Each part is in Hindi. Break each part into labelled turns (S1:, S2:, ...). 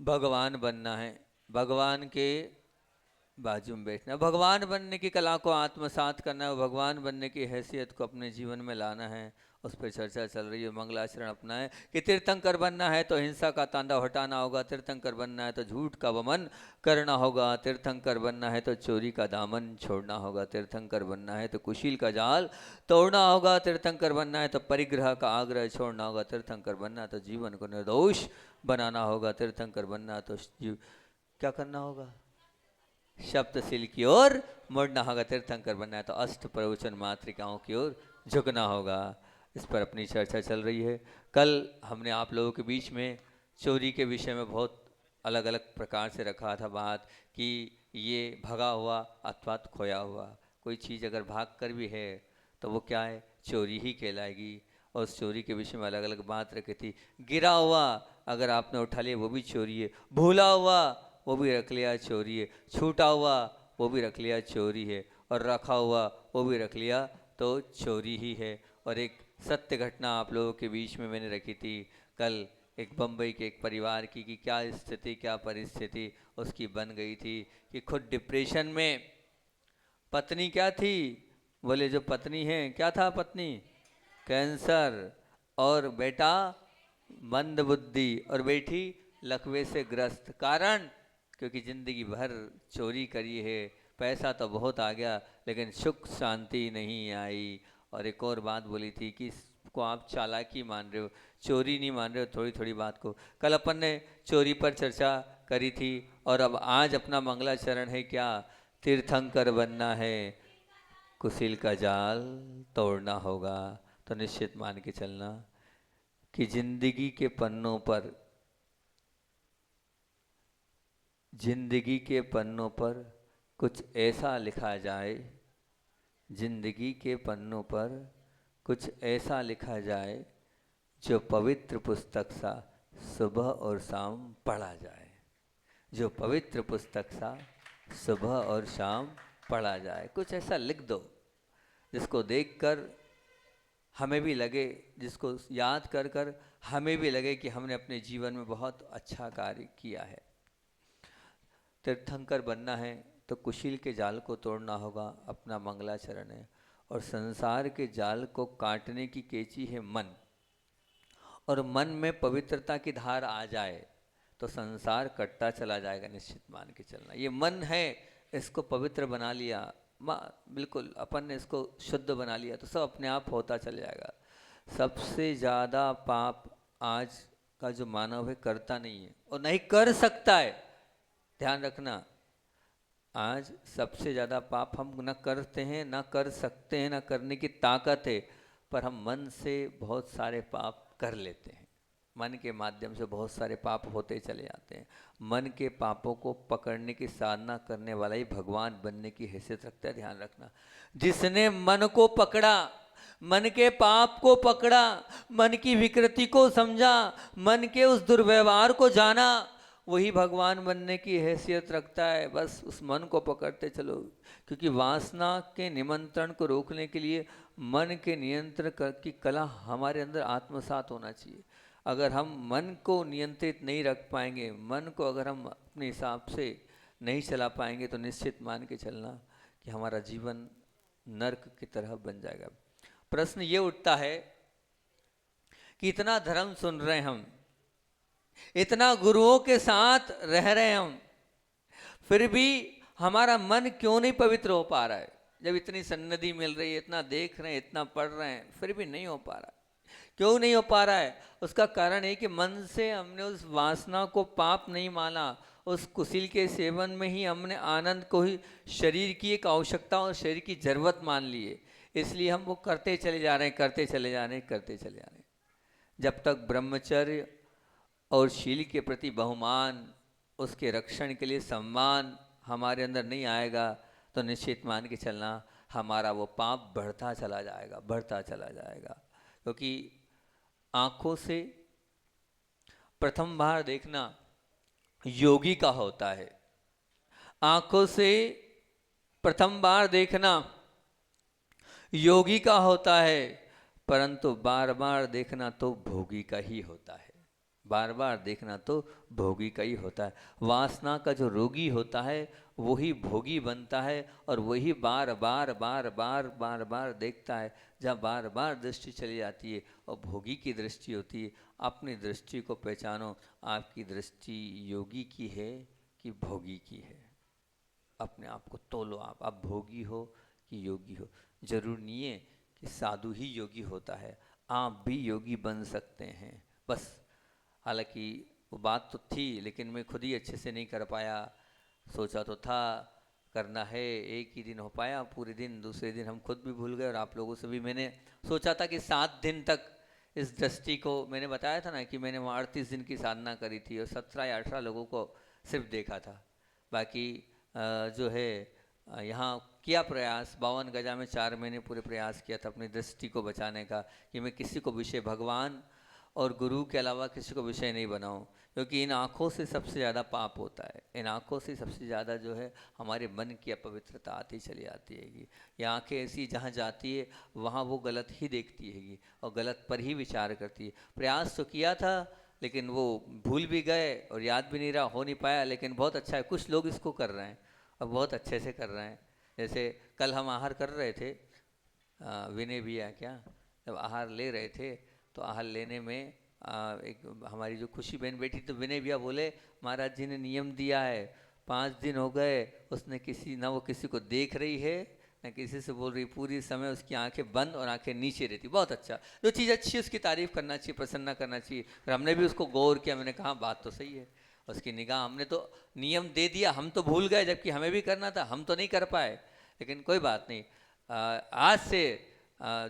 S1: भगवान बनना है, भगवान के बाजू में बैठना, भगवान बनने की कला को आत्मसात करना है, भगवान बनने की हैसियत को अपने जीवन में लाना है, उस पर चर्चा चल रही है। मंगलाचरण अपना है कि तीर्थंकर बनना है तो हिंसा का तांडव हटाना होगा, तीर्थंकर बनना है तो झूठ का वमन करना होगा, तीर्थंकर बनना है तो चोरी का दामन छोड़ना होगा, तीर्थंकर बनना है तो कुशील का जाल तोड़ना होगा, तीर्थंकर बनना है तो परिग्रह का आग्रह छोड़ना होगा, तीर्थंकर बनना है तो जीवन को निर्दोष बनाना होगा, तीर्थंकर बनना है तो क्या करना होगा, सप्तशील की ओर मुड़ना होगा, तीर्थंकर बनना है तो अष्ट प्रवचन मातृकाओं की ओर झुकना होगा। इस पर अपनी चर्चा चल रही है। कल हमने आप लोगों के बीच में चोरी के विषय में बहुत अलग अलग प्रकार से रखा था बात कि ये भगा हुआ अथवा खोया हुआ, कोई चीज़ अगर भाग कर भी है तो वो क्या है, चोरी ही कहलाएगी। और उस चोरी के विषय में अलग अलग बात रखी थी। गिरा हुआ अगर आपने उठा लिया वो भी चोरी है, भूला हुआ वो भी रख लिया चोरी है, छूटा हुआ वो भी रख लिया चोरी है, और रखा हुआ वो भी रख लिया तो चोरी ही है। और एक सत्य घटना आप लोगों के बीच में मैंने रखी थी कल, एक बम्बई के एक परिवार की कि क्या स्थिति क्या परिस्थिति उसकी बन गई थी कि खुद डिप्रेशन में, पत्नी क्या थी, बोले जो पत्नी है क्या था, पत्नी कैंसर, और बेटा मंद बुद्धि, और बेटी लकवे से ग्रस्त। कारण क्योंकि जिंदगी भर चोरी करी है, पैसा तो बहुत आ गया लेकिन सुख शांति नहीं आई। और एक और बात बोली थी कि इसको आप चालाकी मान रहे हो, चोरी नहीं मान रहे हो थोड़ी थोड़ी बात को। कल अपन ने चोरी पर चर्चा करी थी और अब आज अपना मंगलाचरण है क्या, तीर्थंकर बनना है, कुशील का जाल तोड़ना होगा। तो निश्चित मान के चलना कि जिंदगी के पन्नों पर, जिंदगी के पन्नों पर कुछ ऐसा लिखा जाए, जिंदगी के पन्नों पर कुछ ऐसा लिखा जाए जो पवित्र पुस्तक सा सुबह और शाम पढ़ा जाए, जो पवित्र पुस्तक सा सुबह और शाम पढ़ा जाए। कुछ ऐसा लिख दो जिसको देखकर हमें भी लगे, जिसको याद कर कर हमें भी लगे कि हमने अपने जीवन में बहुत अच्छा कार्य किया है। तीर्थंकर बनना है तो कुशील के जाल को तोड़ना होगा, अपना मंगलाचरण है। और संसार के जाल को काटने की कैंची है मन, और मन में पवित्रता की धार आ जाए तो संसार कटता चला जाएगा। निश्चित मान के चलना, ये मन है इसको पवित्र बना लिया, बिल्कुल अपन ने इसको शुद्ध बना लिया तो सब अपने आप होता चल जाएगा। सबसे ज़्यादा पाप आज का जो मानव है करता नहीं है और नहीं कर सकता है। ध्यान रखना, आज सबसे ज़्यादा पाप हम न करते हैं, न कर सकते हैं, न करने की ताकत है, पर हम मन से बहुत सारे पाप कर लेते हैं। मन के माध्यम से बहुत सारे पाप होते चले जाते हैं। मन के पापों को पकड़ने की साधना करने वाला ही भगवान बनने की हैसियत रखता है। ध्यान रखना, जिसने मन को पकड़ा, मन के पाप को पकड़ा, मन की विकृति को समझा, मन के उस दुर्व्यवहार को जाना, वही भगवान बनने की हैसियत रखता है। बस उस मन को पकड़ते चलो, क्योंकि वासना के निमंत्रण को रोकने के लिए मन के नियंत्रण की कला हमारे अंदर आत्मसात होना चाहिए। अगर हम मन को नियंत्रित नहीं रख पाएंगे, मन को अगर हम अपने हिसाब से नहीं चला पाएंगे तो निश्चित मान के चलना कि हमारा जीवन नर्क की तरह बन जाएगा। प्रश्न ये उठता है कि इतना धर्म सुन रहे हैं हम, इतना गुरुओं के साथ रह रहे हैं हम, फिर भी हमारा मन क्यों नहीं पवित्र हो पा रहा है? जब इतनी सन्निधि मिल रही है, इतना देख रहे हैं, इतना पढ़ रहे हैं, फिर भी नहीं हो पा रहा है। क्यों नहीं हो पा रहा है? उसका कारण है कि मन से हमने उस वासना को पाप नहीं माना, उस कुशील के सेवन में ही हमने आनंद को ही शरीर की एक आवश्यकता और शरीर की जरूरत मान ली है। इसलिए हम वो करते चले जा रहे हैं, करते चले जा रहे हैं, करते चले जा रहे हैं। जब तक ब्रह्मचर्य और शील के प्रति बहुमान, उसके रक्षण के लिए सम्मान हमारे अंदर नहीं आएगा तो निश्चित मान के चलना हमारा वो पाप बढ़ता चला जाएगा, बढ़ता चला जाएगा। क्योंकि आँखों से प्रथम बार देखना योगी का होता है, आँखों से प्रथम बार देखना योगी का होता है, परंतु बार बार देखना तो भोगी का ही होता है, बार बार देखना तो भोगी का ही होता है। वासना का जो रोगी होता है वही भोगी बनता है, और वही बार बार बार बार बार बार देखता है। जहाँ बार बार दृष्टि चली जाती है और भोगी की दृष्टि होती है, अपनी दृष्टि को पहचानो, आपकी दृष्टि योगी की है कि भोगी की है। अपने आप को तोलो, आप भोगी हो कि योगी हो। जरूर नहीं है कि साधु ही योगी होता है, आप भी योगी बन सकते हैं। बस हालांकि वो बात तो थी, लेकिन मैं खुद ही अच्छे से नहीं कर पाया। सोचा तो था करना है, एक ही दिन हो पाया पूरे दिन, दूसरे दिन हम खुद भी भूल गए। और आप लोगों से भी मैंने सोचा था कि 7 दिन तक इस दृष्टि को, मैंने बताया था ना कि मैंने वहाँ 38 दिन की साधना करी थी और 17 या 18 लोगों को सिर्फ देखा था। बाकी जो है यहाँ किया प्रयास, 52 गजा में 4 महीने पूरे प्रयास किया था अपनी दृष्टि को बचाने का, कि मैं किसी को विषय, भगवान और गुरु के अलावा किसी को विषय नहीं बनाऊं। क्योंकि इन आँखों से सबसे ज़्यादा पाप होता है, इन आँखों से सबसे ज़्यादा जो है हमारे मन की अपवित्रता आती चली आती हैगी। ये आँखें ऐसी जहाँ जाती है वहाँ वो गलत ही देखती हैगी और गलत पर ही विचार करती है। प्रयास तो किया था लेकिन वो भूल भी गए और याद भी नहीं रहा, हो नहीं पाया। लेकिन बहुत अच्छा है, कुछ लोग इसको कर रहे हैं और बहुत अच्छे से कर रहे हैं। जैसे कल हम आहार कर रहे थे, विनय भैया क्या, जब आहार ले रहे थे तो आहार लेने में एक हमारी जो खुशी बहन बैठी, तो विनय भैया बोले महाराज जी ने नियम दिया है, 5 दिन हो गए उसने किसी ना वो किसी को देख रही है न किसी से बोल रही, पूरी समय उसकी आंखें बंद और आंखें नीचे रहती। बहुत अच्छा, जो चीज़ अच्छी है उसकी तारीफ करना चाहिए, प्रसन्ना करना चाहिए। और हमने भी उसको गौर किया, मैंने कहा बात तो सही है। उसकी निगाह, हमने तो नियम दे दिया, हम तो भूल गए, जबकि हमें भी करना था, हम तो नहीं कर पाए। लेकिन कोई बात नहीं, आज से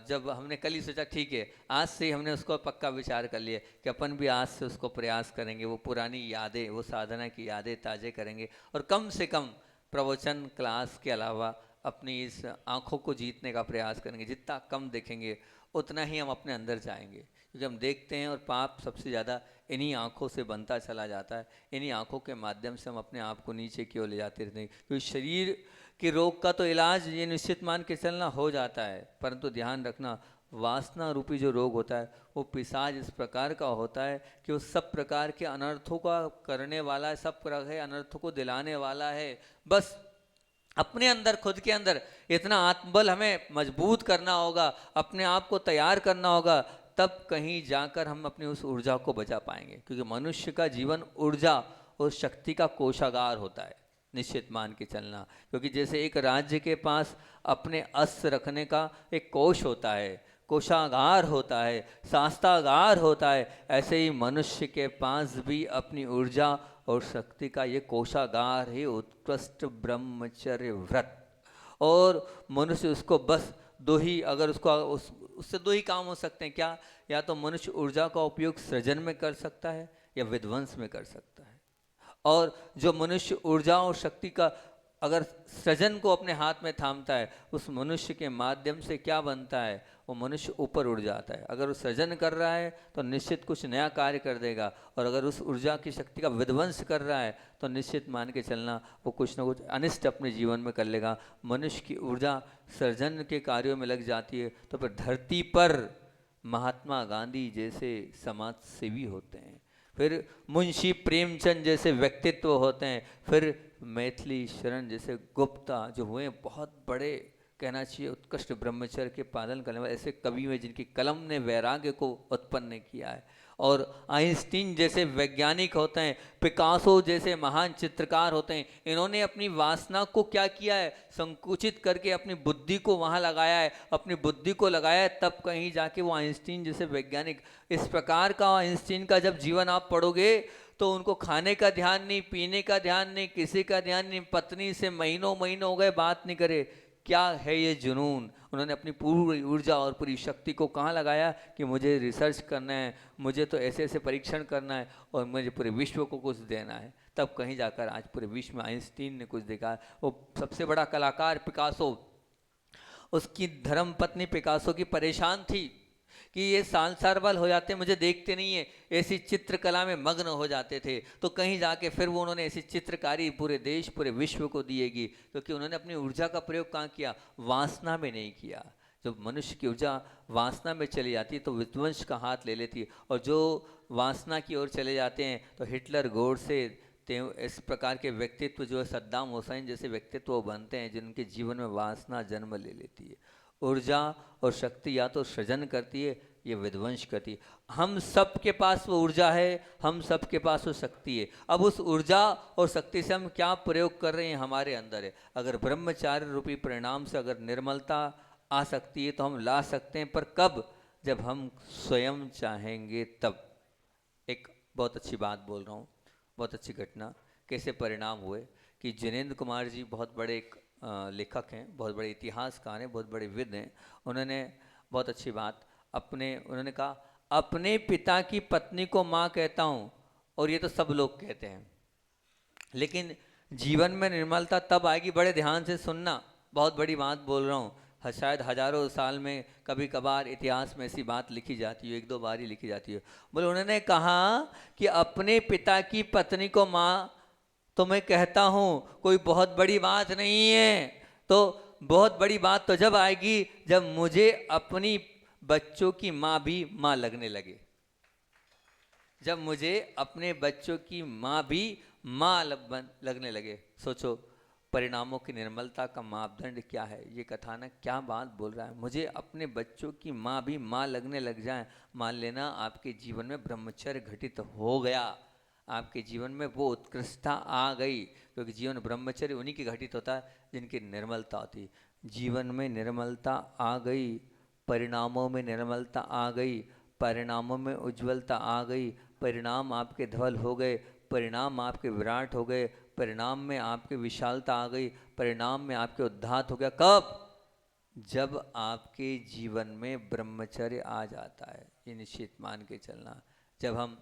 S1: जब हमने कल ही सोचा ठीक है, आज से ही हमने उसको पक्का विचार कर लिया कि अपन भी आज से उसको प्रयास करेंगे, वो पुरानी यादें, वो साधना की यादें ताज़े करेंगे। और कम से कम प्रवचन क्लास के अलावा अपनी इस आँखों को जीतने का प्रयास करेंगे। जितना कम देखेंगे उतना ही हम अपने अंदर जाएंगे, क्योंकि हम देखते हैं और पाप सबसे ज़्यादा इन्हीं आँखों से बनता चला जाता है। इन्हीं आँखों के माध्यम से हम अपने आप को नीचे की ओर ले जाते रहते हैं। क्योंकि शरीर के रोग का तो इलाज ये निश्चित मान के चलना हो जाता है, परंतु ध्यान रखना वासना रूपी जो रोग होता है वो पिशाच इस प्रकार का होता है कि वो सब प्रकार के अनर्थों का करने वाला है, सब प्रकार के अनर्थों को दिलाने वाला है। बस अपने अंदर, खुद के अंदर इतना आत्मबल हमें मजबूत करना होगा, अपने आप को तैयार करना होगा, तब कहीं जाकर हम अपनी उस ऊर्जा को बचा पाएंगे। क्योंकि मनुष्य का जीवन ऊर्जा और शक्ति का कोषागार होता है, निश्चित मान के चलना। क्योंकि जैसे एक राज्य के पास अपने अस्त्र रखने का एक कोष होता है, कोषागार होता है, शास्त्रागार होता है, ऐसे ही मनुष्य के पास भी अपनी ऊर्जा और शक्ति का ये कोषागार है, उत्कृष्ट ब्रह्मचर्य व्रत। और मनुष्य उसको बस दो ही, अगर उसको उससे दो ही काम हो सकते हैं क्या, या तो मनुष्य ऊर्जा का उपयोग सृजन में कर सकता है या विध्वंस में कर सकता है। और जो मनुष्य ऊर्जा और शक्ति का अगर सृजन को अपने हाथ में थामता है, उस मनुष्य के माध्यम से क्या बनता है, वो मनुष्य ऊपर उड़ जाता है। अगर वो सृजन कर रहा है तो निश्चित कुछ नया कार्य कर देगा, और अगर उस ऊर्जा की शक्ति का विध्वंस कर रहा है तो निश्चित मान के चलना वो कुछ ना कुछ अनिष्ट अपने जीवन में कर लेगा। मनुष्य की ऊर्जा सृजन के कार्यों में लग जाती है तो फिर धरती पर महात्मा गांधी जैसे समाज सेवी होते हैं, फिर मुंशी प्रेमचंद जैसे व्यक्तित्व होते हैं, फिर मैथिली शरण जैसे गुप्ता जो हुए बहुत बड़े, कहना चाहिए उत्कृष्ट ब्रह्मचर्य के पालन करने वाले ऐसे कवि हैं जिनकी कलम ने वैराग्य को उत्पन्न किया है। और आइंस्टीन जैसे वैज्ञानिक होते हैं, पिकासो जैसे महान चित्रकार होते हैं। इन्होंने अपनी वासना को क्या किया है, संकुचित करके अपनी बुद्धि को वहाँ लगाया है, अपनी बुद्धि को लगाया है, तब कहीं जाके वो आइंस्टीन जैसे वैज्ञानिक। इस प्रकार का आइंस्टीन का जब जीवन आप पढ़ोगे तो उनको खाने का ध्यान नहीं, पीने का ध्यान नहीं, किसी का ध्यान नहीं, पत्नी से महीनों महीनों हो गए बात नहीं करे। क्या है ये जुनून, उन्होंने अपनी पूरी ऊर्जा और पूरी शक्ति को कहाँ लगाया कि मुझे रिसर्च करना है, मुझे तो ऐसे ऐसे परीक्षण करना है और मुझे पूरे विश्व को कुछ देना है। तब कहीं जाकर आज पूरे विश्व में आइंस्टीन ने कुछ देखा। वो सबसे बड़ा कलाकार पिकासो, उसकी धर्म पत्नी पिकासो की परेशान थी कि ये सांसार वाल हो जाते, मुझे देखते नहीं है, ऐसी चित्रकला में मग्न हो जाते थे। तो कहीं जाके फिर वो उन्होंने ऐसी चित्रकारी पूरे देश पूरे विश्व को दिएगी, क्योंकि उन्होंने अपनी ऊर्जा का प्रयोग कहाँ किया, वासना में नहीं किया। जो मनुष्य की ऊर्जा वासना में चली जाती है तो विध्वंस का हाथ ले लेती है, और जो वासना की ओर चले जाते हैं तो हिटलर, गोडसे, इस प्रकार के व्यक्तित्व जो है, सद्दाम हुसैन जैसे व्यक्तित्व बनते हैं जिनके जीवन में वासना जन्म ले लेती है। ऊर्जा और शक्ति या तो सृजन करती है ये विध्वंस करती है। हम सब के पास वो ऊर्जा है, हम सब के पास वो शक्ति है। अब उस ऊर्जा और शक्ति से हम क्या प्रयोग कर रहे हैं हमारे अंदर है। अगर ब्रह्मचार्य रूपी परिणाम से अगर निर्मलता आ सकती है तो हम ला सकते हैं, पर कब? जब हम स्वयं चाहेंगे तब। एक बहुत अच्छी बात बोल रहा हूँ, बहुत अच्छी घटना। कैसे परिणाम हुए कि जिनेंद्र कुमार जी बहुत बड़े एक लेखक हैं, बहुत बड़े इतिहासकार हैं, बहुत बड़े विद हैं। उन्होंने बहुत अच्छी बात उन्होंने कहा, अपने पिता की पत्नी को माँ कहता हूँ, और ये तो सब लोग कहते हैं, लेकिन जीवन में निर्मलता तब आएगी, बड़े ध्यान से सुनना, बहुत बड़ी बात बोल रहा हूँ। शायद हजारों साल में कभी कभार इतिहास में ऐसी बात लिखी जाती है, एक दो बार ही लिखी जाती है। बोले, उन्होंने कहा कि अपने पिता की पत्नी को माँ तो मैं कहता हूँ, कोई बहुत बड़ी बात नहीं है। तो बहुत बड़ी बात तो जब आएगी जब मुझे अपनी बच्चों की माँ भी माँ लगने लगे, जब मुझे अपने बच्चों की माँ भी माँ लगने लगे। सोचो परिणामों की निर्मलता का मापदंड क्या है। ये कथानक क्या बात बोल रहा है, मुझे अपने बच्चों की माँ भी माँ लगने लग जाए। मान लेना आपके जीवन में ब्रह्मचर्य घटित हो गया, आपके जीवन में वो उत्कृष्टता आ गई, क्योंकि जीवन ब्रह्मचर्य उन्हीं की घटित होता है जिनकी निर्मलता होती। जीवन में निर्मलता आ गई, परिणामों में निर्मलता आ गई, परिणामों में उज्ज्वलता आ गई, परिणाम आपके धवल हो गए, परिणाम आपके विराट हो गए, परिणाम में आपके विशालता आ गई, परिणाम में आपके उद्धात हो गया। कब? जब आपके जीवन में ब्रह्मचर्य आ जाता है। ये निश्चित मान के चलना। जब हम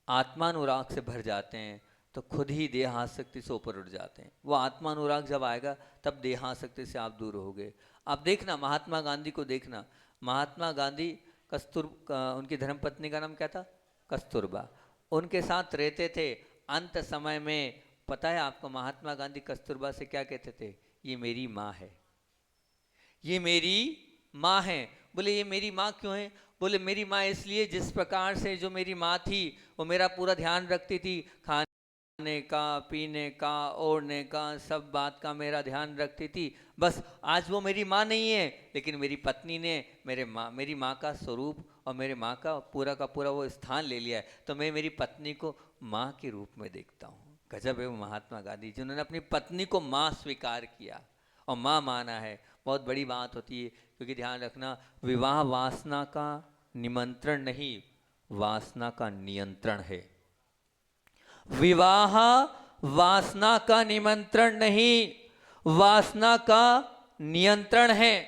S1: आत्मानुराग से भर जाते हैं तो खुद ही देहासक्ति से ऊपर उठ जाते हैं। वो आत्मानुराग जब आएगा तब देहासक्ति से आप दूर होगे। आप देखना महात्मा गांधी को देखना, महात्मा गांधी उनकी धर्मपत्नी का नाम क्या था? कस्तूरबा। उनके साथ रहते थे। अंत समय में पता है आपको महात्मा गांधी कस्तूरबा से क्या कहते थे? ये मेरी माँ है, ये मेरी माँ है। बोले ये मेरी माँ क्यों है? बोले मेरी माँ इसलिए जिस प्रकार से जो मेरी माँ थी वो मेरा पूरा ध्यान रखती थी, खाने का, पीने का, ओढ़ने का, सब बात का मेरा ध्यान रखती थी। बस आज वो मेरी माँ नहीं है, लेकिन मेरी पत्नी ने मेरी माँ का स्वरूप और मेरे माँ का पूरा वो स्थान ले लिया है, तो मैं मेरी पत्नी को माँ के रूप में देखता हूँ। गजब है वो महात्मा गांधी जिन्होंने अपनी पत्नी को माँ स्वीकार किया और माँ माना है। बहुत बड़ी बात होती है, क्योंकि ध्यान रखना, विवाह वासना का निमंत्रण नहीं, वासना का नियंत्रण है। विवाह वासना का निमंत्रण नहीं, वासना का नियंत्रण है।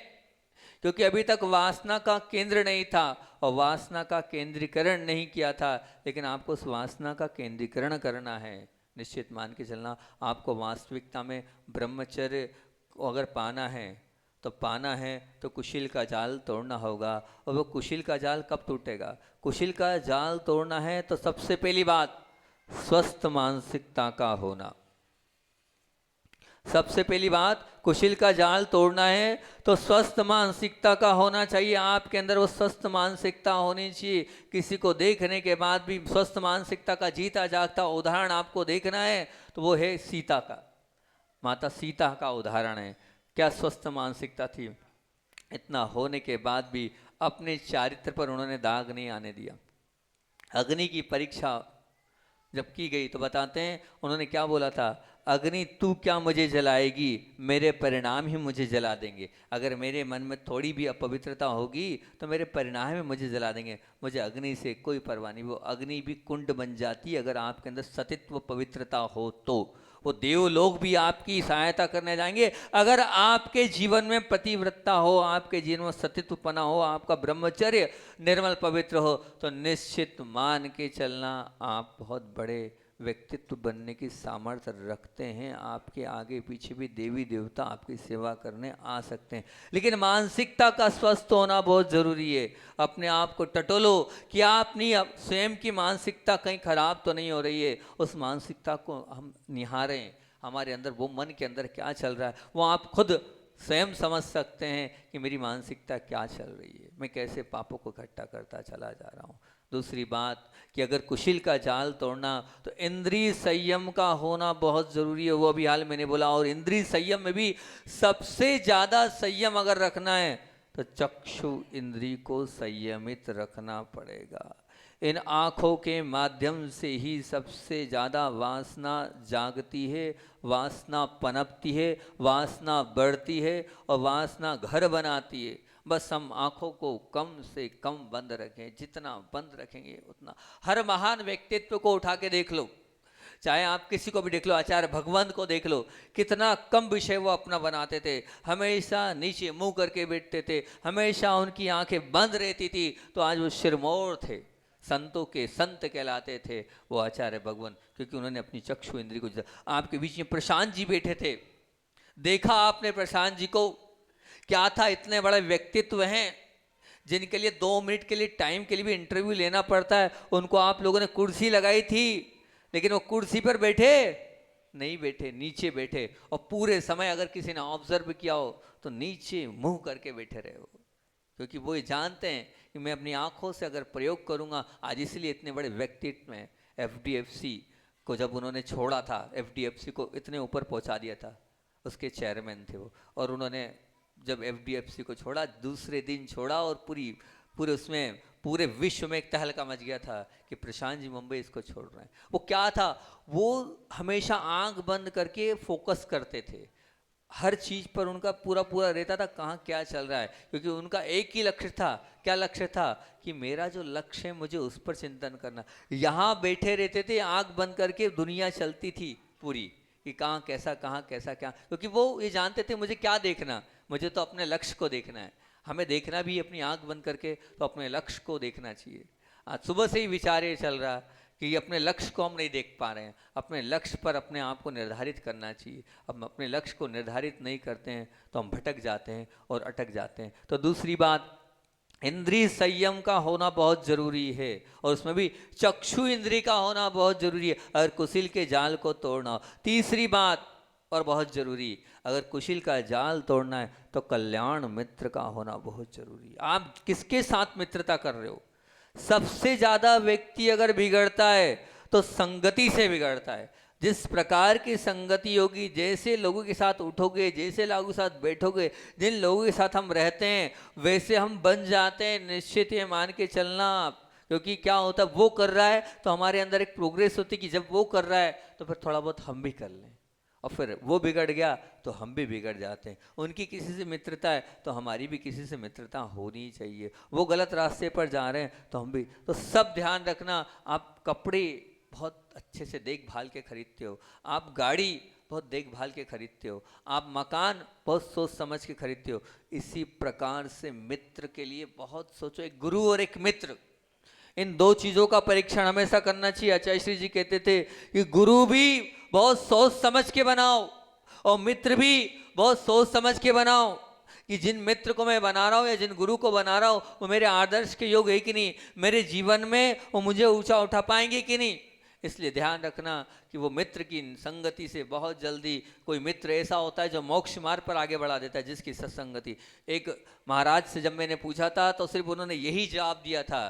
S1: क्योंकि अभी तक वासना का केंद्र नहीं था और वासना का केंद्रीकरण नहीं किया था, लेकिन आपको उस वासना का केंद्रीकरण करना है। निश्चित मान के चलना, आपको वास्तविकता में ब्रह्मचर्य अगर पाना है तो कुशील का जाल तोड़ना होगा। और वो कुशील का जाल कब टूटेगा? कुशील का जाल तोड़ना है तो सबसे पहली बात स्वस्थ मानसिकता का होना। सबसे पहली बात, कुशील का जाल तोड़ना है तो स्वस्थ मानसिकता का होना चाहिए। आपके अंदर वो स्वस्थ मानसिकता होनी चाहिए। किसी को देखने के बाद भी स्वस्थ मानसिकता का जीता जागता उदाहरण आपको देखना है तो वो है सीता का, माता सीता का उदाहरण है। क्या स्वस्थ मानसिकता थी! इतना होने के बाद भी अपने चारित्र पर उन्होंने दाग नहीं आने दिया। अग्नि की परीक्षा जब की गई तो बताते हैं उन्होंने क्या बोला था? अग्नि तू क्या मुझे जलाएगी, मेरे परिणाम ही मुझे जला देंगे। अगर मेरे मन में थोड़ी भी अपवित्रता होगी तो मेरे परिणाम ही मुझे जला देंगे। मुझे अग्नि से कोई परवाह नहीं। वो अग्नि भी कुंड बन जाती है अगर आपके अंदर सतित्व पवित्रता हो तो। वो देवलोक भी आपकी सहायता करने जाएंगे अगर आपके जीवन में पतिव्रता हो, आपके जीवन में सतित्वपना हो, आपका ब्रह्मचर्य निर्मल पवित्र हो, तो निश्चित मान के चलना आप बहुत बड़े व्यक्तित्व बनने की सामर्थ्य रखते हैं। आपके आगे पीछे भी देवी देवता आपकी सेवा करने आ सकते हैं, लेकिन मानसिकता का स्वस्थ होना बहुत जरूरी है। अपने आप को टटोलो कि अपनी स्वयं की मानसिकता कहीं खराब तो नहीं हो रही है। उस मानसिकता को हम निहारें, हमारे अंदर वो मन के अंदर क्या चल रहा है वो आप खुद स्वयं समझ सकते हैं कि मेरी मानसिकता क्या चल रही है, मैं कैसे पापों को इकट्ठा करता चला जा रहा हूँ। दूसरी बात कि अगर कुशिल का जाल तोड़ना तो इंद्रिय संयम का होना बहुत ज़रूरी है, वो अभी हाल मैंने बोला। और इंद्रिय संयम में भी सबसे ज़्यादा संयम अगर रखना है तो चक्षु इंद्रिय को संयमित रखना पड़ेगा। इन आँखों के माध्यम से ही सबसे ज़्यादा वासना जागती है, वासना पनपती है, वासना बढ़ती है और वासना घर बनाती है। बस हम आँखों को कम से कम बंद रखें, जितना बंद रखेंगे उतना। हर महान व्यक्तित्व को उठा के देख लो, चाहे आप किसी को भी देख लो, आचार्य भगवंत को देख लो, कितना कम विषय वो अपना बनाते थे, हमेशा नीचे मुंह करके बैठते थे, हमेशा उनकी आंखें बंद रहती थी, तो आज वो सिरमौर थे, संतों के संत कहलाते थे वो आचार्य भगवंत, क्योंकि उन्होंने अपनी चक्षु इंद्रिय को। आपके बीच में प्रशांत जी बैठे थे, देखा आपने प्रशांत जी को, क्या था, इतने बड़े व्यक्तित्व हैं जिनके लिए 2 मिनट के लिए टाइम के लिए भी इंटरव्यू लेना पड़ता है, उनको आप लोगों ने कुर्सी लगाई थी, लेकिन वो कुर्सी पर बैठे नहीं, बैठे नीचे बैठे, और पूरे समय अगर किसी ने ऑब्जर्व किया हो तो नीचे मुंह करके बैठे रहे हो, क्योंकि वो ये जानते हैं कि मैं अपनी आंखों से अगर प्रयोग करूंगा। आज इसलिए इतने बड़े व्यक्तित्व में FDFC को जब उन्होंने छोड़ा था, FDFC को इतने ऊपर पहुंचा दिया था, उसके चेयरमैन थे वो, और उन्होंने जब FDFC को छोड़ा, दूसरे दिन छोड़ा, और पूरे उसमें पूरे विश्व में एक तहलका मच गया था कि प्रशांत जी मुंबई इसको छोड़ रहे हैं। वो क्या था, वो हमेशा आंख बंद करके फोकस करते थे, हर चीज पर उनका पूरा रहता था कहाँ क्या चल रहा है, क्योंकि उनका एक ही लक्ष्य था। क्या लक्ष्य था? कि मेरा जो लक्ष्य है मुझे उस पर चिंतन करना। यहाँ बैठे रहते थे, आंख बंद करके दुनिया चलती थी पूरी, कि कहाँ कैसा क्या, क्योंकि वो ये जानते थे मुझे क्या देखना, मुझे तो अपने लक्ष्य को देखना है। हमें देखना भी अपनी आंख बंद करके तो अपने लक्ष्य को देखना चाहिए। आज सुबह से ही विचार ये चल रहा कि अपने लक्ष्य को हम नहीं देख पा रहे हैं, अपने लक्ष्य पर अपने आप को निर्धारित करना चाहिए। अब हम अपने लक्ष्य को निर्धारित नहीं करते हैं तो हम भटक जाते हैं और अटक जाते हैं। तो दूसरी बात, इंद्रिय संयम का होना बहुत जरूरी है, और उसमें भी चक्षु इंद्रिय का होना बहुत जरूरी है अगर कुशिल के जाल को तोड़ना हो। तीसरी बात और बहुत जरूरी, अगर कुशिल का जाल तोड़ना है तो कल्याण मित्र का होना बहुत जरूरी है। आप किसके साथ मित्रता कर रहे हो? सबसे ज्यादा व्यक्ति अगर बिगड़ता है तो संगति से बिगड़ता है। जिस प्रकार की संगति होगी, जैसे लोगों के साथ उठोगे, जैसे लोगों के साथ बैठोगे, जिन लोगों के साथ हम रहते हैं वैसे हम बन जाते हैं, निश्चित ये मान के चलना। क्योंकि क्या होता है, वो कर रहा है तो हमारे अंदर एक प्रोग्रेस होती है कि जब वो कर रहा है तो फिर थोड़ा बहुत हम भी कर लें, और फिर वो बिगड़ गया तो हम भी बिगड़ जाते हैं। उनकी किसी से मित्रता है तो हमारी भी किसी से मित्रता होनी चाहिए। वो गलत रास्ते पर जा रहे हैं तो हम भी। तो सब ध्यान रखना। आप कपड़े बहुत अच्छे से देखभाल के खरीदते हो, आप गाड़ी बहुत देखभाल के खरीदते हो, आप मकान बहुत सोच समझ के खरीदते हो, इसी प्रकार से मित्र के लिए बहुत सोचो। एक गुरु और एक मित्र, इन 2 चीजों का परीक्षण हमेशा करना चाहिए। आचार्य श्री जी कहते थे कि गुरु भी बहुत सोच समझ के बनाओ और मित्र भी बहुत सोच समझ के बनाओ, कि जिन मित्र को मैं बना रहा हूँ या जिन गुरु को बना रहा हूँ वो मेरे आदर्श के योग है कि नहीं, मेरे जीवन में वो मुझे ऊंचा उठा पाएंगे कि नहीं। इसलिए ध्यान रखना कि वो मित्र की संगति से बहुत जल्दी कोई मित्र ऐसा होता है जो मोक्ष मार्ग पर आगे बढ़ा देता है, जिसकी सत्संगति। एक महाराज से जब मैंने पूछा था तो सिर्फ उन्होंने यही जवाब दिया था,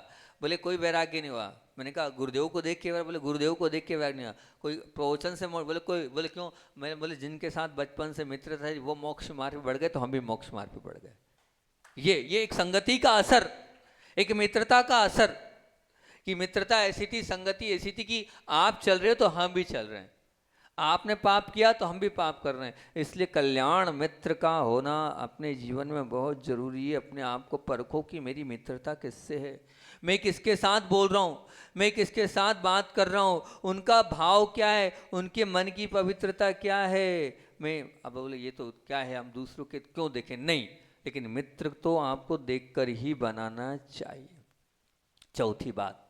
S1: बोले कोई वैराग्य नहीं हुआ। मैंने कहा गुरुदेव को देख के, बोले गुरुदेव को देख के वैराग्य नहीं हुआ। कोई प्रवचन से बोले कोई, बोले क्यों? मैंने बोले जिनके साथ बचपन से मित्र था वो मोक्ष मार्ग पे बढ़ गए तो हम भी मोक्ष मार्ग पे बढ़ गए। ये एक संगति का असर, एक मित्रता का असर, कि मित्रता ऐसी थी, संगति ऐसी थी कि आप चल रहे हो तो हम भी चल रहे हैं, आपने पाप किया तो हम भी पाप कर रहे हैं। इसलिए कल्याण मित्र का होना अपने जीवन में बहुत जरूरी है। अपने आप को परखो कि मेरी मित्रता किससे है, मैं किसके साथ बोल रहा हूँ, मैं किसके साथ बात कर रहा हूँ, उनका भाव क्या है, उनके मन की पवित्रता क्या है। मैं अब बोले ये तो क्या है, हम दूसरों के क्यों देखें? नहीं, लेकिन मित्र तो आपको देखकर ही बनाना चाहिए। चौथी बात,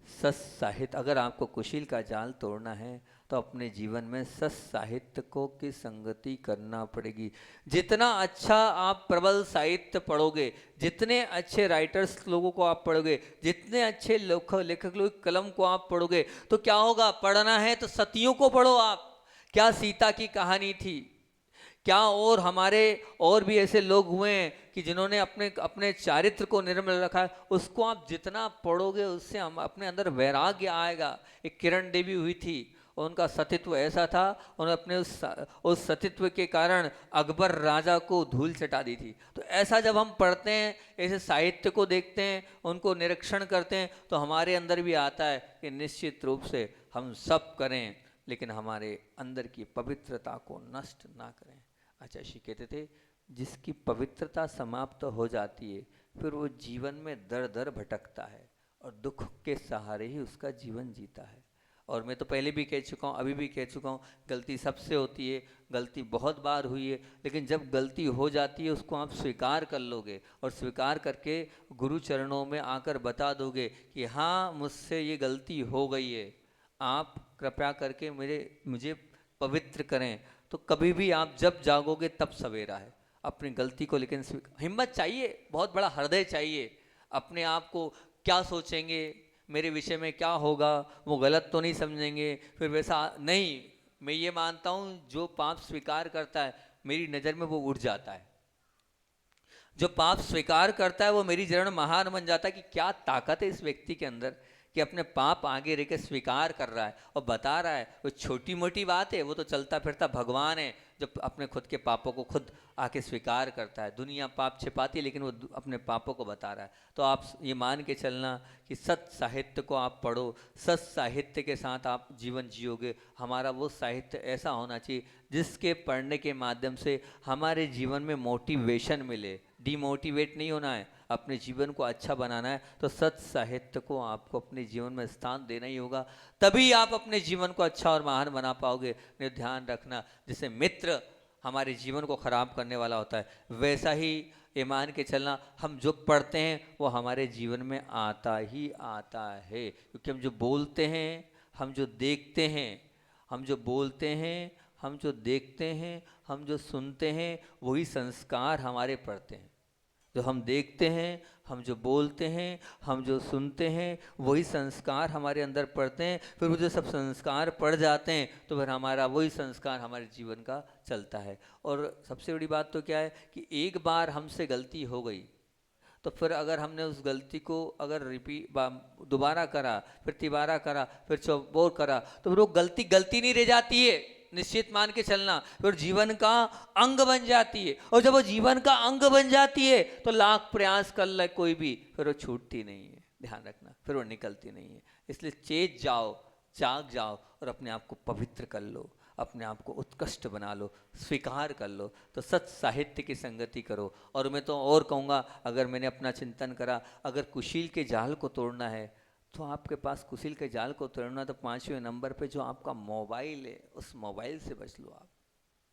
S1: सत्साहित्य। अगर आपको कुशिल का जाल तोड़ना है तो अपने जीवन में सत्साहित्य को की संगति करना पड़ेगी। जितना अच्छा आप प्रबल साहित्य पढ़ोगे, जितने अच्छे राइटर्स लोगों को आप पढ़ोगे, जितने अच्छे लेखक लोग कलम को आप पढ़ोगे, तो क्या होगा? पढ़ना है तो सतियों को पढ़ो आप। क्या सीता की कहानी थी, क्या और हमारे और भी ऐसे लोग हुए हैं कि जिन्होंने अपने अपने चारित्र को निर्मल रखा है। उसको आप जितना पढ़ोगे उससे हम अपने अंदर वैराग्य आएगा। एक किरण देवी हुई थी, उनका सतीत्व ऐसा था, उन्होंने अपने उस सतीत्व के कारण अकबर राजा को धूल चटा दी थी। तो ऐसा जब हम पढ़ते हैं, ऐसे साहित्य को देखते हैं, उनको निरीक्षण करते हैं, तो हमारे अंदर भी आता है कि निश्चित रूप से हम सब करें, लेकिन हमारे अंदर की पवित्रता को नष्ट ना करें। अच्छा, श्री कहते थे जिसकी पवित्रता समाप्त हो जाती है, फिर वो जीवन में दर दर भटकता है और दुख के सहारे ही उसका जीवन जीता है। और मैं तो पहले भी कह चुका हूँ, अभी भी कह चुका हूँ, गलती सबसे होती है, गलती बहुत बार हुई है, लेकिन जब गलती हो जाती है उसको आप स्वीकार कर लोगे और स्वीकार करके गुरु चरणों में आकर बता दोगे कि हाँ मुझसे ये गलती हो गई है, आप कृपया करके मुझे पवित्र करें। तो कभी भी आप जब जागोगे तब सवेरा है। अपनी गलती को लेकिन हिम्मत चाहिए, बहुत बड़ा हृदय चाहिए। अपने आप को क्या सोचेंगे, मेरे विषय में क्या होगा, वो गलत तो नहीं समझेंगे, फिर वैसा नहीं। मैं ये मानता हूँ जो पाप स्वीकार करता है मेरी नज़र में वो उठ जाता है। जो पाप स्वीकार करता है वो मेरी जरण महान बन जाता है कि क्या ताकत है इस व्यक्ति के अंदर कि अपने पाप आगे रह के स्वीकार कर रहा है और बता रहा है। वो छोटी मोटी बात है, वो तो चलता फिरता भगवान है जो अपने खुद के पापों को खुद आके स्वीकार करता है। दुनिया पाप छिपाती है लेकिन वो अपने पापों को बता रहा है। तो आप ये मान के चलना कि सत साहित्य को आप पढ़ो, सत साहित्य के साथ आप जीवन जियोगे। हमारा वो साहित्य ऐसा होना चाहिए जिसके पढ़ने के माध्यम से हमारे जीवन में मोटिवेशन मिले। डिमोटिवेट नहीं होना है, अपने जीवन को अच्छा बनाना है, तो सत साहित्य को आपको अपने जीवन में स्थान देना ही होगा। तभी आप अपने जीवन को अच्छा और महान बना पाओगे। नहीं, ध्यान रखना, जैसे मित्र हमारे जीवन को खराब करने वाला होता है, वैसा ही ये मान के चलना हम जो पढ़ते हैं वो हमारे जीवन में आता ही आता है। क्योंकि हम जो बोलते हैं, हम जो देखते हैं, हम जो बोलते हैं, हम जो देखते हैं, हम जो सुनते हैं, वही संस्कार हमारे पड़ते हैं। जो हम देखते हैं, हम जो बोलते हैं, हम जो सुनते हैं, वही संस्कार हमारे अंदर पड़ते हैं। फिर वो जो सब संस्कार पड़ जाते हैं तो फिर हमारा वही संस्कार हमारे जीवन का चलता है। और सबसे बड़ी बात तो क्या है कि एक बार हमसे गलती हो गई तो फिर अगर हमने उस गलती को अगर दोबारा करा, फिर तिबारा करा, फिर चौबोर करा, तो फिर वो गलती गलती नहीं रह जाती है। निश्चित मान के चलना, फिर जीवन का अंग बन जाती है। और जब वो जीवन का अंग बन जाती है तो लाख प्रयास कर ले कोई भी, फिर वो छूटती नहीं है। ध्यान रखना, फिर वो निकलती नहीं है। इसलिए चेत जाओ, जाग जाओ और अपने आप को पवित्र कर लो, अपने आप को उत्कृष्ट बना लो, स्वीकार कर लो। तो सत साहित्य की संगति करो। और मैं तो और कहूँगा, अगर मैंने अपना चिंतन करा, अगर कुशील के जाल को तोड़ना है तो आपके पास कुशील के जाल को तोड़ना, तो 5वें नंबर पे जो आपका मोबाइल है, उस मोबाइल से बच लो आप।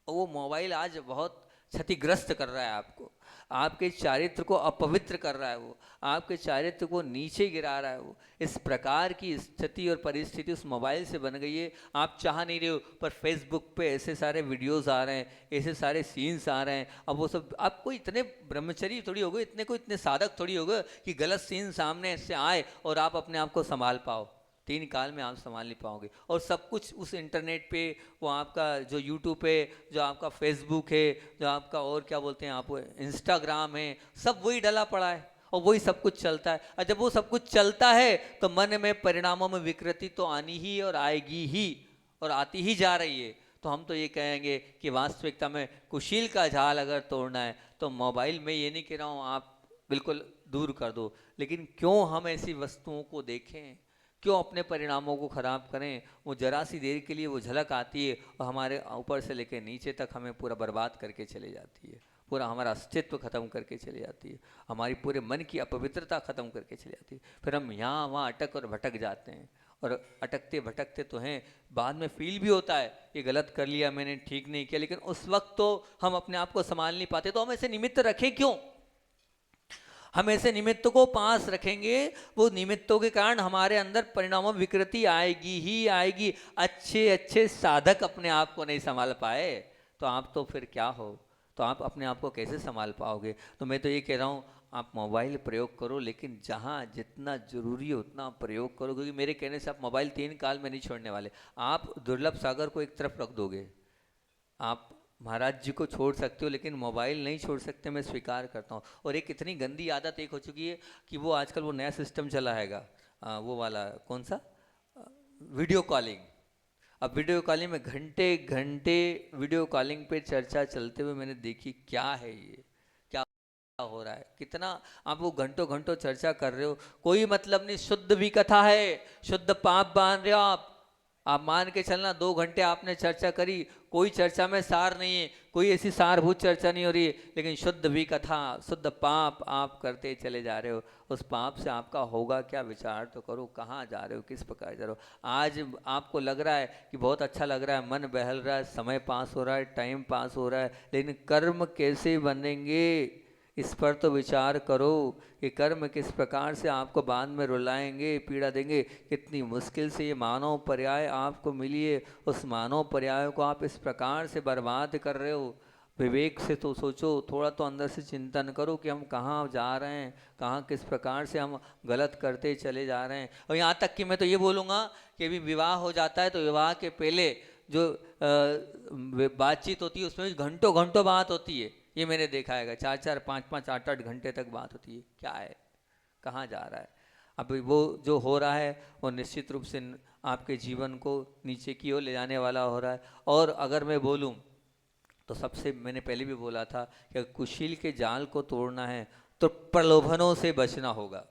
S1: और वो मोबाइल आज बहुत क्षतिग्रस्त कर रहा है आपको, आपके चारित्र को अपवित्र कर रहा है, वो आपके चारित्र को नीचे गिरा रहा है। वो इस प्रकार की स्थिति और परिस्थिति उस मोबाइल से बन गई है। आप चाह नहीं रहे हो, पर फेसबुक पे ऐसे सारे वीडियोस आ रहे हैं, ऐसे सारे सीन्स आ रहे हैं। अब वो सब, आपको इतने ब्रह्मचर्य थोड़ी हो गए, इतने साधक थोड़ी हो गए कि गलत सीन सामने से आए और आप अपने आप को संभाल पाओ। 3 काल में आप संभाल नहीं पाओगे। और सब कुछ उस इंटरनेट पे, वो आपका जो यूट्यूब है, जो आपका फेसबुक है, जो आपका और क्या बोलते हैं आप इंस्टाग्राम है, सब वही डला पड़ा है और वही सब कुछ चलता है। और जब वो सब कुछ चलता है तो मन में परिणामों में विकृति तो आनी ही और आएगी ही और आती ही जा रही है। तो हम तो ये कहेंगे कि वास्तविकता में कुशील का जाल अगर तोड़ना है तो मोबाइल में, ये नहीं कह रहा हूँ आप बिल्कुल दूर कर दो, लेकिन क्यों हम ऐसी वस्तुओं को देखें, क्यों अपने परिणामों को खराब करें। वो जरा सी देर के लिए वो झलक आती है और हमारे ऊपर से लेकर नीचे तक हमें पूरा बर्बाद करके चले जाती है, पूरा हमारा अस्तित्व खत्म करके चली जाती है, हमारी पूरे मन की अपवित्रता खत्म करके चली जाती है। फिर हम यहाँ वहाँ अटक और भटक जाते हैं। और अटकते भटकते तो हैं, बाद में फील भी होता है ये गलत कर लिया मैंने, ठीक नहीं किया, लेकिन उस वक्त तो हम अपने आप को संभाल नहीं पाते। तो हम ऐसे निमित्त रखें क्यों? हम ऐसे निमित्तों को पास रखेंगे, वो निमित्तों के कारण हमारे अंदर परिणामों में विकृति आएगी ही आएगी। अच्छे अच्छे साधक अपने आप को नहीं संभाल पाए तो आप तो फिर क्या हो, तो आप अपने आप को कैसे संभाल पाओगे? तो मैं तो ये कह रहा हूँ, आप मोबाइल प्रयोग करो, लेकिन जहाँ जितना जरूरी हो उतना प्रयोग करो। क्योंकि मेरे कहने से आप मोबाइल 3 काल में नहीं छोड़ने वाले। आप दुर्लभ सागर को एक तरफ रख दोगे, आप महाराज जी को छोड़ सकते हो लेकिन मोबाइल नहीं छोड़ सकते, मैं स्वीकार करता हूँ। और एक इतनी गंदी आदत एक हो चुकी है कि वो आजकल वो नया सिस्टम चला हैगा, वो वाला कौन सा, वीडियो कॉलिंग। अब वीडियो कॉलिंग में घंटे घंटे वीडियो कॉलिंग पे चर्चा चलते हुए मैंने देखी, क्या है ये, क्या हो रहा है, कितना आप वो घंटों घंटों चर्चा कर रहे हो, कोई मतलब नहीं। शुद्ध भी कथा है, शुद्ध पाप बांध रहे हो आप मान के चलना। 2 घंटे आपने चर्चा करी, कोई चर्चा में सार नहीं है, कोई ऐसी सारभूत चर्चा नहीं हो रही है, लेकिन शुद्ध भी कथा, शुद्ध पाप आप करते चले जा रहे हो। उस पाप से आपका होगा क्या, विचार तो करो, कहाँ जा रहे हो, किस प्रकार जा रहे हो। आज आपको लग रहा है कि बहुत अच्छा लग रहा है, मन बहल रहा है, समय पास हो रहा है, टाइम पास हो रहा है, लेकिन कर्म कैसे बनेंगे इस पर तो विचार करो कि कर्म किस प्रकार से आपको बाद में रुलाएंगे, पीड़ा देंगे। कितनी मुश्किल से ये मानव पर्याय आपको मिली है, उस मानव पर्याय को आप इस प्रकार से बर्बाद कर रहे हो। विवेक से तो सोचो, थोड़ा तो अंदर से चिंतन करो कि हम कहाँ जा रहे हैं, कहाँ किस प्रकार से हम गलत करते चले जा रहे हैं। और यहाँ तक कि मैं तो ये बोलूँगा कि अभी विवाह हो जाता है तो विवाह के पहले जो बातचीत होती है उसमें घंटों घंटों बात होती है, ये मैंने देखा है, 4-4, 5-5, 8-8 घंटे तक बात होती है। क्या है, कहाँ जा रहा है। अब वो जो हो रहा है वो निश्चित रूप से आपके जीवन को नीचे की ओर ले जाने वाला हो रहा है। और अगर मैं बोलूँ तो सबसे, मैंने पहले भी बोला था कि कुशील के जाल को तोड़ना है तो प्रलोभनों से बचना होगा।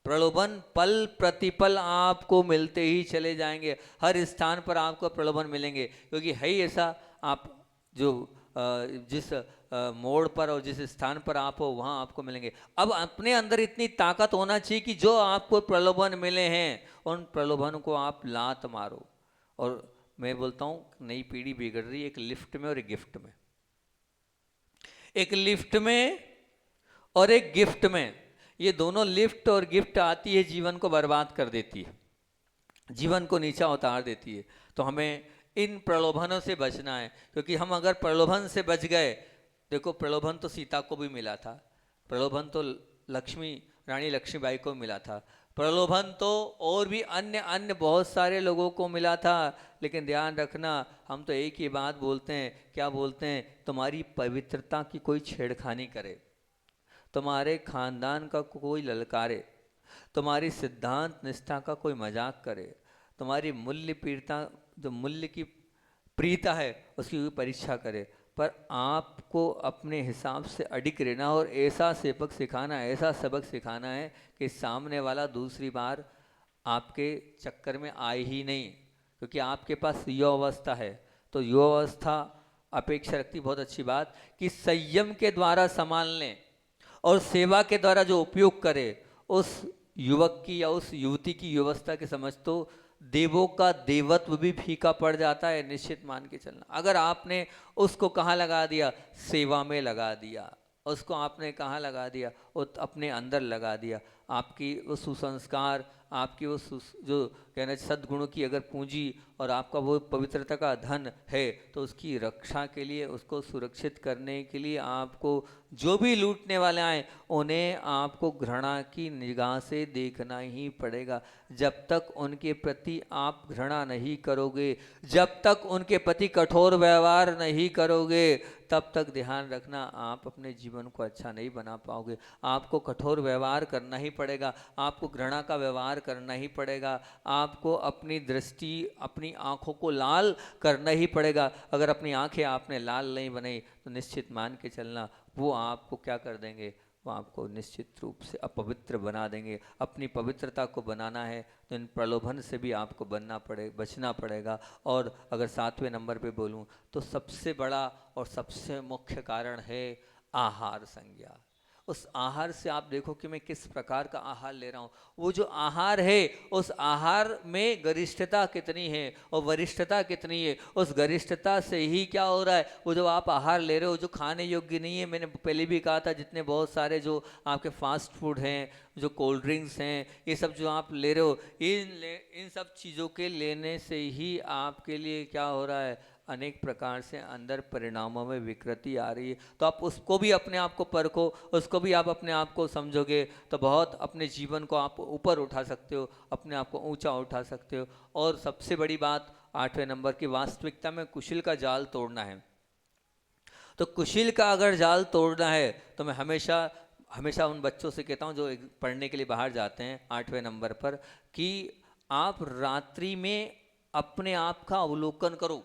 S1: प्रलोभन पल प्रतिपल आपको मिलते ही चले जाएंगे, हर स्थान पर आपको प्रलोभन मिलेंगे, क्योंकि है ही ऐसा। आप जो जिस मोड़ पर और जिस स्थान पर आप हो वहाँ आपको मिलेंगे। अब अपने अंदर इतनी ताकत होना चाहिए कि जो आपको प्रलोभन मिले हैं उन प्रलोभन को आप लात मारो। और मैं बोलता हूँ नई पीढ़ी बिगड़ रही है एक लिफ्ट में और एक गिफ्ट में, एक लिफ्ट में और एक गिफ्ट में। ये दोनों लिफ्ट और गिफ्ट आती है, जीवन को बर्बाद कर देती है, जीवन को नीचा उतार देती है। तो हमें इन प्रलोभनों से बचना है, क्योंकि हम अगर प्रलोभन से बच गए, देखो प्रलोभन तो सीता को भी मिला था, प्रलोभन तो लक्ष्मी, रानी लक्ष्मीबाई को मिला था, प्रलोभन तो और भी अन्य अन्य बहुत सारे लोगों को मिला था। लेकिन ध्यान रखना, हम तो एक ही बात बोलते हैं, क्या बोलते हैं, तुम्हारी पवित्रता की कोई छेड़खानी करे, तुम्हारे खानदान का कोई ललकारे, तुम्हारी सिद्धांत निष्ठा का कोई मजाक करे, तुम्हारी मूल्य प्रियता, जो मूल्य की प्रियता है उसकी कोई परीक्षा करे, पर आपको अपने हिसाब से अडिग रहना और ऐसा सबक सिखाना, ऐसा सबक सिखाना है कि सामने वाला दूसरी बार आपके चक्कर में आए ही नहीं। क्योंकि आपके पास युवावस्था है, तो युवावस्था अपेक्षा रखती, बहुत अच्छी बात कि संयम के द्वारा संभाल लें और सेवा के द्वारा जो उपयोग करे, उस युवक की या उस युवती की व्यवस्था के समझ तो देवों का देवत्व भी फीका पड़ जाता है, निश्चित मान के चलना। अगर आपने उसको कहाँ लगा दिया, सेवा में लगा दिया, उसको आपने कहाँ लगा दिया, वो अपने अंदर लगा दिया, आपकी वो सुसंस्कार, आपकी वो जो कहना सद्गुणों की अगर पूंजी और आपका वो पवित्रता का धन है, तो उसकी रक्षा के लिए, उसको सुरक्षित करने के लिए आपको जो भी लूटने वाले आए उन्हें आपको घृणा की निगाह से देखना ही पड़ेगा। जब तक उनके प्रति आप घृणा नहीं करोगे, जब तक उनके प्रति कठोर व्यवहार नहीं करोगे, तब तक ध्यान रखना आप अपने जीवन को अच्छा नहीं बना पाओगे। आपको कठोर व्यवहार करना ही पड़ेगा, आपको घृणा का व्यवहार करना ही पड़ेगा, आपको अपनी दृष्टि, अपनी आँखों को लाल करना ही पड़ेगा। अगर अपनी आँखें आपने लाल नहीं बनाई तो निश्चित मान के चलना वो आपको क्या कर देंगे, वो आपको निश्चित रूप से अपवित्र बना देंगे। अपनी पवित्रता को बनाना है तो इन प्रलोभन से भी आपको बचना पड़ेगा। और अगर 7वें नंबर पे बोलूँ तो सबसे बड़ा और सबसे मुख्य कारण है आहार संज्ञा। उस आहार से आप देखो कि मैं किस प्रकार का आहार ले रहा हूँ। वो जो आहार है, उस आहार में गरिष्ठता कितनी है और वरिष्ठता कितनी है, उस गरिष्ठता से ही क्या हो रहा है। वो जो आप आहार ले रहे हो जो खाने योग्य नहीं है, मैंने पहले भी कहा था, जितने बहुत सारे जो आपके फास्ट फूड हैं, जो कोल्ड ड्रिंक्स हैं, ये सब जो आप ले रहे हो, इन सब चीज़ों के लेने से ही आपके लिए क्या हो रहा है, अनेक प्रकार से अंदर परिणामों में विकृति आ रही है। तो आप उसको भी अपने आप को परखो, उसको भी आप अपने आप को समझोगे तो बहुत अपने जीवन को आप ऊपर उठा सकते हो, अपने आप को ऊंचा उठा सकते हो। और सबसे बड़ी बात 8वें नंबर की, वास्तविकता में कुशील का जाल तोड़ना है। तो कुशिल का अगर जाल तोड़ना है तो मैं हमेशा हमेशा उन बच्चों से कहता हूँ जो पढ़ने के लिए बाहर जाते हैं 8वें नंबर पर, कि आप रात्रि में अपने आप का अवलोकन करो,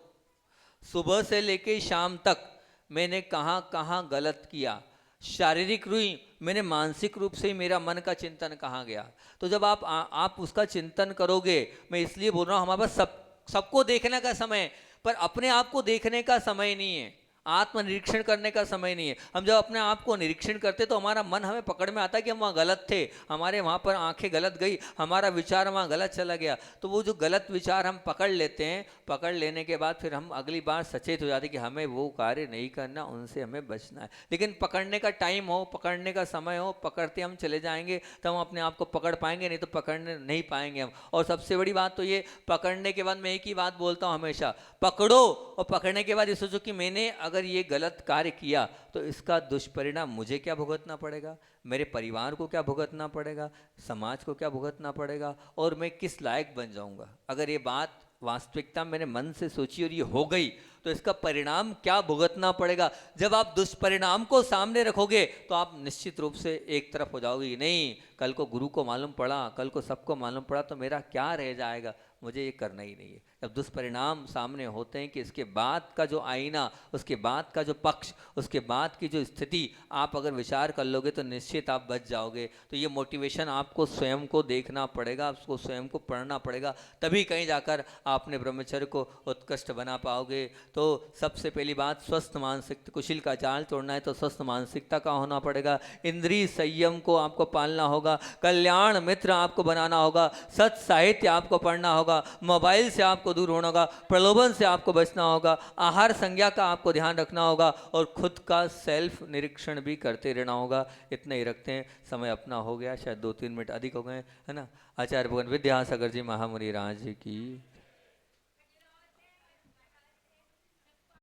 S1: सुबह से लेके शाम तक मैंने कहाँ कहाँ गलत किया, शारीरिक रूप मैंने मानसिक रूप से ही मेरा मन का चिंतन कहाँ गया। तो जब आप उसका चिंतन करोगे, मैं इसलिए बोल रहा हूँ हमारे पास सबको देखने का समय है, पर अपने आप को देखने का समय नहीं है, आत्मनिरीक्षण करने का समय नहीं है। हम जब अपने आप को निरीक्षण करते तो हमारा मन हमें पकड़ में आता है कि हम वहाँ गलत थे, हमारे वहाँ पर आंखें गलत गई, हमारा विचार वहाँ गलत चला गया। तो वो जो गलत विचार हम पकड़ लेते हैं, पकड़ लेने के बाद फिर हम अगली बार सचेत हो जाते हैं कि हमें वो कार्य नहीं करना, उनसे हमें बचना है। लेकिन पकड़ने का टाइम हो, पकड़ने का समय हो, पकड़ते हम चले जाएंगे तो हम अपने आप को पकड़ पाएंगे, नहीं तो पकड़ने नहीं पाएंगे हम। और सबसे बड़ी बात तो ये, पकड़ने के बाद मैं एक ही बात बोलता हूँ हमेशा, पकड़ो और पकड़ने के बाद ये सोचो कि मैंने अगर ये गलत कार्य किया तो इसका दुष्परिणाम मुझे क्या भुगतना पड़ेगा, मेरे परिवार को क्या भुगतना पड़ेगा, समाज को क्या भुगतना पड़ेगा, और मैं किस लायक बन जाऊंगा। अगर ये बात वास्तविकता मैंने मन से सोची और ये हो गई तो इसका परिणाम क्या भुगतना पड़ेगा। जब आप दुष्परिणाम को सामने रखोगे तो आप निश्चित रूप से एक तरफ हो जाओगे कि नहीं, कल को गुरु को मालूम पड़ा, कल को सबको मालूम पड़ा तो मेरा क्या रह जाएगा, मुझे ये करना ही नहीं है। जब दुष्परिणाम सामने होते हैं कि इसके बाद का जो आईना, उसके बाद का जो पक्ष, उसके बाद की जो स्थिति आप अगर विचार कर लोगे तो निश्चित आप बच जाओगे। तो ये मोटिवेशन आपको स्वयं को देखना पड़ेगा, आपको स्वयं को पढ़ना पड़ेगा, तभी कहीं जाकर आप अपने ब्रह्मचर्य को उत्कृष्ट बना पाओगे। तो सबसे पहली बात, स्वस्थ मानसिकता, कुशिल का जाल तोड़ना है तो स्वस्थ मानसिकता का होना पड़ेगा, इंद्रिय संयम को आपको पालना होगा, कल्याण मित्र आपको बनाना होगा, सत साहित्य आपको पढ़ना होगा, मोबाइल से आपको दूर होना होगा, प्रलोभन से आपको बचना होगा, आहार संज्ञा का आपको ध्यान रखना होगा, और खुद का सेल्फ निरीक्षण भी करते रहना होगा। इतना ही रखते हैं, समय अपना हो गया, शायद 2-3 मिनट अधिक हो गए, है ना। आचार्य भगवान विद्यासागर जी महामुनि राज की